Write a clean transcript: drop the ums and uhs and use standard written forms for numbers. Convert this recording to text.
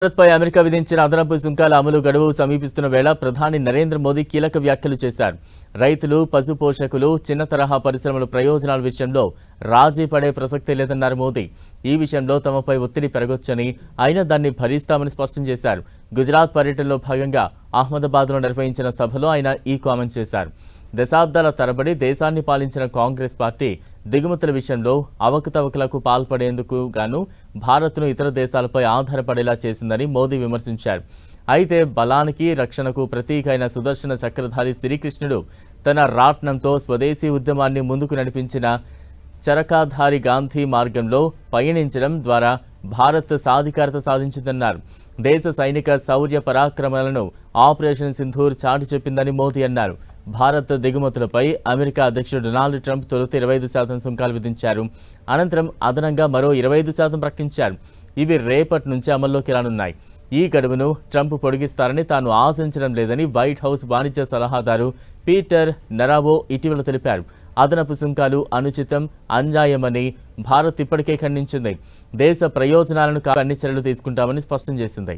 భారత్పై అమెరికా విధించిన అదనపు సుంకాల అమలు గడువు సమీపిస్తున్న వేళ ప్రధాని నరేంద్ర మోదీ కీలక వ్యాఖ్యలు చేశారు. రైతులు, పశు పోషకులు, చిన్న తరహా పరిశ్రమల ప్రయోజనాల విషయంలో రాజీ పడే ప్రసక్తే లేదన్నారు మోదీ. ఈ విషయంలో తమపై ఒత్తిడి పెరగొచ్చని, అయినా దాన్ని భరిస్తామని స్పష్టం చేశారు. గుజరాత్ పర్యటనలో భాగంగా అహ్మదాబాద్లో నిర్వహించిన సభలో ఆయన ఈ కామెంట్ చేశారు. దశాబ్దాల తరబడి దేశాన్ని పాలించిన కాంగ్రెస్ పార్టీ దిగుమతుల విషయంలో అవకతవకలకు పాల్పడేందుకు గాను భారత్ను ఇతర దేశాలపై ఆధారపడేలా చేసిందని మోదీ విమర్శించారు. అయితే బలానికి, రక్షణకు ప్రతీక అయిన సుదర్శన చక్రధారి శ్రీకృష్ణుడు తన రాట్నంతో స్వదేశీ ఉద్యమాన్ని ముందుకు నడిపించిన చరకాధారి గాంధీ మార్గంలో పయనించడం ద్వారా భారత్ సాధికారత సాధించిందన్నారు. దేశ సైనిక శౌర్య పరాక్రమాలను ఆపరేషన్ సింధూర్ చాటి చెప్పిందని మోదీ అన్నారు. భారత్ దిగుమతులపై అమెరికా అధ్యక్షుడు డొనాల్డ్ ట్రంప్ తొలుత 25% సుంకాలు విధించారు. అనంతరం అదనంగా మరో 25% ప్రకటించారు. ఇవి రేపటి నుంచి అమల్లోకి రానున్నాయి. ఈ గడువును ట్రంప్ పొడిగిస్తారని తాను ఆశించడం లేదని వైట్ హౌస్ వాణిజ్య సలహాదారు పీటర్ నరావో ఇటీవల తెలిపారు. అదనపు సుంకాలు అనుచితం, అన్యాయమని భారత్ ఇప్పటికే ఖండించింది. దేశ ప్రయోజనాలను అన్ని చర్యలు తీసుకుంటామని స్పష్టం చేసింది.